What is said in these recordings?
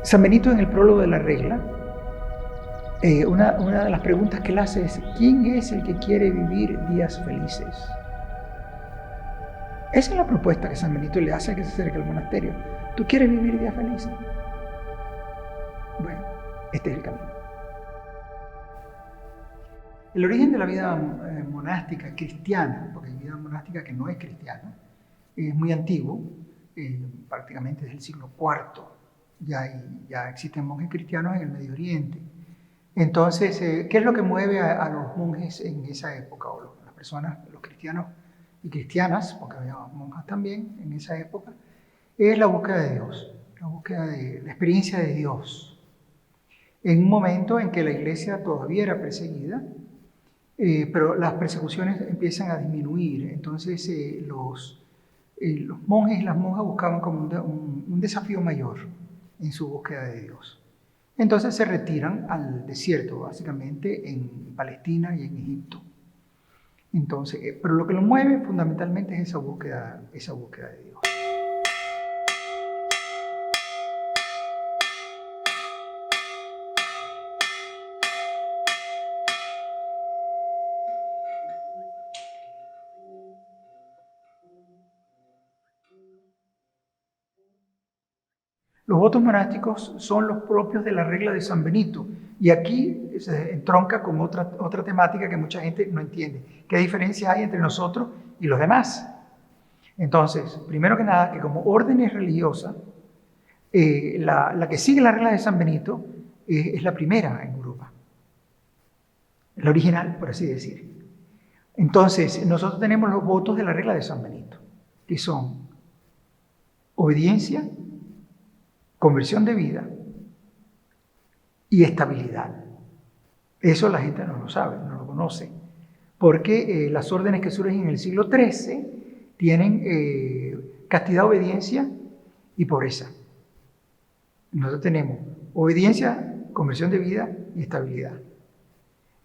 San Benito, en el prólogo de la regla, una de las preguntas que él hace es: ¿quién es el que quiere vivir días felices? Esa es la propuesta que San Benito le hace al que se acerca al monasterio. ¿Tú quieres vivir días felices? Bueno, este es el camino. El origen de la vida monástica cristiana, porque hay vida monástica que no es cristiana, es muy antiguo, prácticamente desde el siglo IV. Ya existen monjes cristianos en el Medio Oriente. Entonces, ¿qué es lo que mueve a los monjes en esa época? O las personas, los cristianos y cristianas, porque había monjas también en esa época, es la búsqueda de Dios, la búsqueda de la experiencia de Dios. En un momento en que la iglesia todavía era perseguida, pero las persecuciones empiezan a disminuir. Entonces los monjes y las monjas buscaban como un desafío mayor en su búsqueda de Dios. Entonces se retiran al desierto, básicamente en Palestina y en Egipto. Entonces, pero lo que los mueve fundamentalmente es esa búsqueda de Dios. Los votos monásticos son los propios de la regla de San Benito. Y aquí se entronca con otra temática que mucha gente no entiende. ¿Qué diferencia hay entre nosotros y los demás? Entonces, primero que nada, que como órdenes religiosas, la que sigue la regla de San Benito es la primera en Europa. La original, por así decir. Entonces, nosotros tenemos los votos de la regla de San Benito, que son obediencia, conversión de vida y estabilidad. Eso la gente no lo sabe, no lo conoce, porque las órdenes que surgen en el siglo XIII tienen castidad, obediencia y pobreza. Nosotros tenemos obediencia, conversión de vida y estabilidad.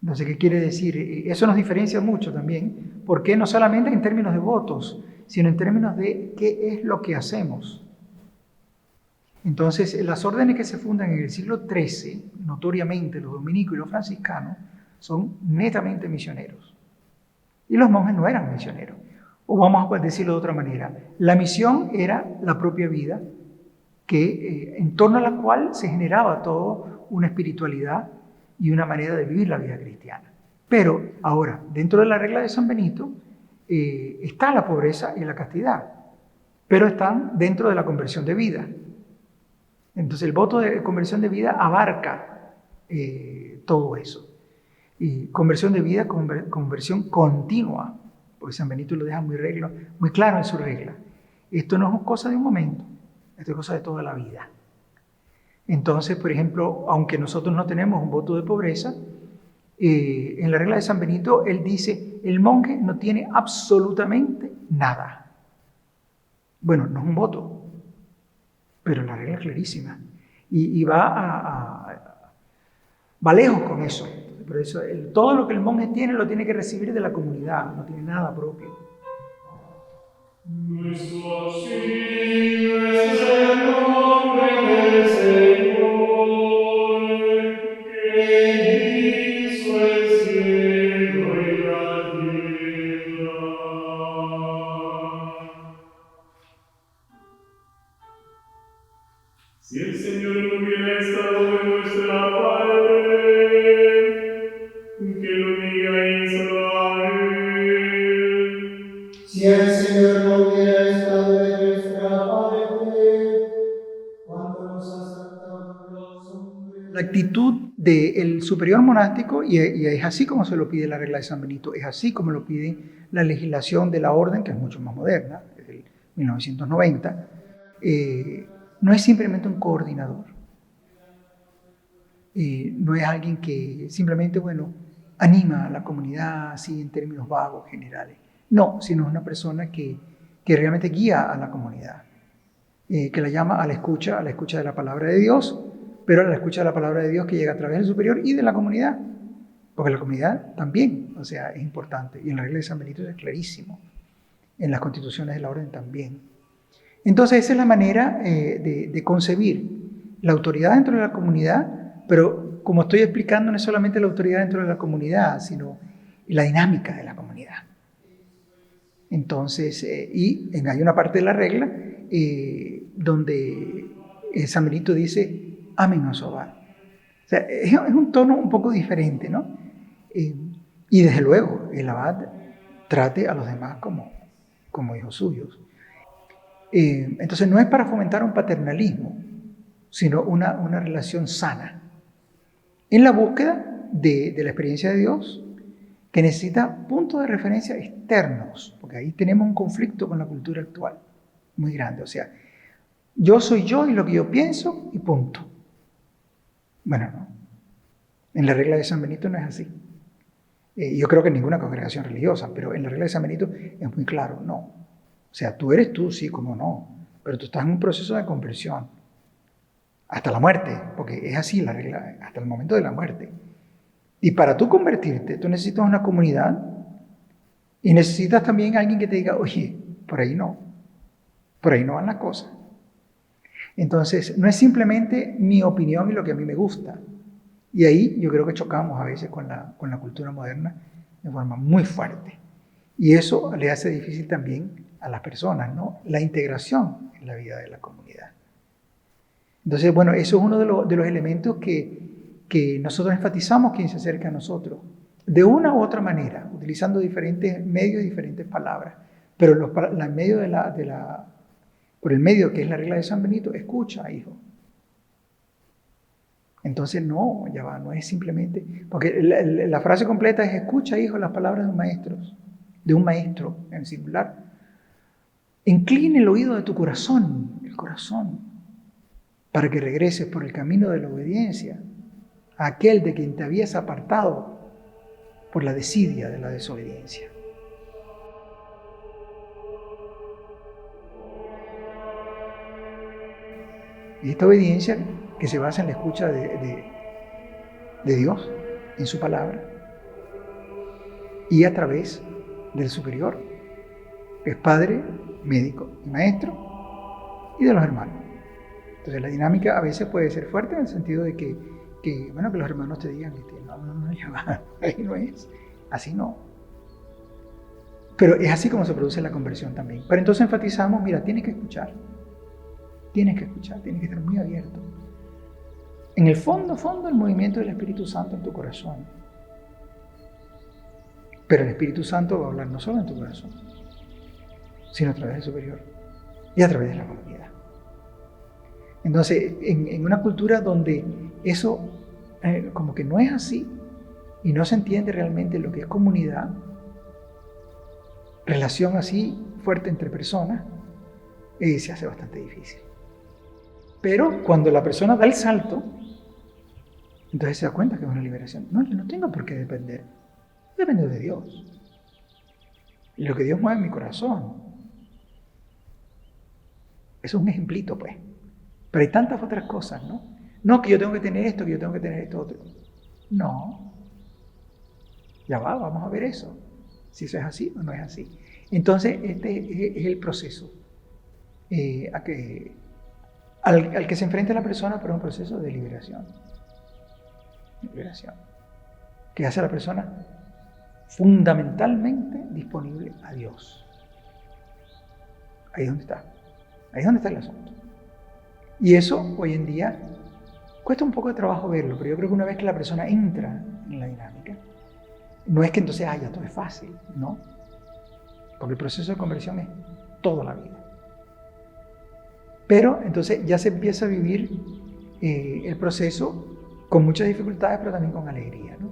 Entonces, ¿qué quiere decir? Eso nos diferencia mucho también, porque no solamente en términos de votos, sino en términos de qué es lo que hacemos. Entonces, las órdenes que se fundan en el siglo XIII, notoriamente los dominicos y los franciscanos, son netamente misioneros. Y los monjes no eran misioneros. O vamos a decirlo de otra manera, la misión era la propia vida, en torno a la cual se generaba toda una espiritualidad y una manera de vivir la vida cristiana. Pero ahora, dentro de la regla de San Benito, está la pobreza y la castidad, pero están dentro de la conversión de vida. Entonces el voto de conversión de vida abarca todo eso. Y conversión de vida, conversión continua, porque San Benito lo deja muy claro en su regla. Esto no es cosa de un momento, esto es cosa de toda la vida. Entonces, por ejemplo, aunque nosotros no tenemos un voto de pobreza, en la regla de San Benito él dice: el monje no tiene absolutamente nada. Bueno, no es un voto, pero la regla es clarísima. Y va lejos con eso. Por eso todo lo que el monje tiene lo tiene que recibir de la comunidad, no tiene nada propio. Nuestro auxilio es el nombre del Señor, que hizo el cielo y la tierra. Si el Señor no hubiera estado de nuestra parte, que lo digáis a Él. Si el Señor no hubiera estado de nuestra parte, cuando nos ha saltado los hombres. La actitud del superior monástico, y es así como se lo pide la regla de San Benito, es así como lo pide la legislación de la orden, que es mucho más moderna, es del 1990, no es simplemente un coordinador. No es alguien que simplemente, anima a la comunidad así en términos vagos, generales. No, sino es una persona que realmente guía a la comunidad, que la llama a la escucha de la palabra de Dios, pero a la escucha de la palabra de Dios que llega a través del superior y de la comunidad, porque la comunidad también, es importante, y en la regla de San Benito es clarísimo, en las constituciones de la orden también. Entonces esa es la manera de concebir la autoridad dentro de la comunidad, pero como estoy explicando, no es solamente la autoridad dentro de la comunidad, sino la dinámica de la comunidad. Entonces, hay una parte de la regla donde San Benito dice, amen a su abad. O sea, es un tono un poco diferente, ¿no? Y desde luego, el abad trate a los demás como hijos suyos. Entonces, no es para fomentar un paternalismo, sino una relación sana, en la búsqueda de la experiencia de Dios, que necesita puntos de referencia externos, porque ahí tenemos un conflicto con la cultura actual muy grande. O sea, yo soy yo y lo que yo pienso y punto. Bueno, no. En la regla de San Benito no es así. Yo creo que en ninguna congregación religiosa, pero en la regla de San Benito es muy claro, no. O sea, tú eres tú, sí, como no, pero tú estás en un proceso de conversión hasta la muerte, porque es así la regla, hasta el momento de la muerte. Y para tú convertirte, tú necesitas una comunidad y necesitas también alguien que te diga, oye, por ahí no van las cosas. Entonces, no es simplemente mi opinión y lo que a mí me gusta. Y ahí yo creo que chocamos a veces con la cultura moderna de forma muy fuerte. Y eso le hace difícil también a las personas, ¿no? La integración en la vida de la comunidad. Entonces, bueno, eso es uno de los elementos que nosotros enfatizamos quien se acerca a nosotros, de una u otra manera, utilizando diferentes medios y diferentes palabras. Pero por el medio que es la regla de San Benito, escucha, hijo. Entonces, no es simplemente, porque la frase completa es, escucha, hijo, las palabras de un maestro en singular. Incline el oído de tu corazón, el corazón, para que regreses por el camino de la obediencia a aquel de quien te habías apartado por la desidia de la desobediencia. Y esta obediencia que se basa en la escucha de Dios, en su palabra, y a través del superior, que es padre, médico y maestro, y de los hermanos. Entonces la dinámica a veces puede ser fuerte en el sentido de que los hermanos te digan, no, ya va, ahí no es, así no. Pero es así como se produce la conversión también. Pero entonces enfatizamos, mira, tienes que escuchar, tienes que estar muy abierto. En el fondo, el movimiento del Espíritu Santo en tu corazón. Pero el Espíritu Santo va a hablar no solo en tu corazón, sino a través del superior y a través de la comunidad. Entonces, en una cultura donde eso como que no es así y no se entiende realmente lo que es comunidad, relación así fuerte entre personas, se hace bastante difícil. Pero cuando la persona da el salto, entonces se da cuenta que es una liberación. No, yo no tengo por qué depender. Yo dependo de Dios. Y lo que Dios mueve en mi corazón. Eso es un ejemplito, pues. Pero hay tantas otras cosas, ¿no? No, que yo tengo que tener esto, que yo tengo que tener esto otro. No. Ya va, vamos a ver eso. Si eso es así o no es así. Entonces, este es el proceso al que se enfrenta la persona, pero es un proceso de liberación. Liberación. Que hace a la persona fundamentalmente disponible a Dios. Ahí es donde está. Ahí es donde está el asunto. Y eso hoy en día cuesta un poco de trabajo verlo, pero yo creo que una vez que la persona entra en la dinámica, no es que entonces, ya todo es fácil, no. Porque el proceso de conversión es toda la vida. Pero entonces ya se empieza a vivir el proceso con muchas dificultades, pero también con alegría, ¿no?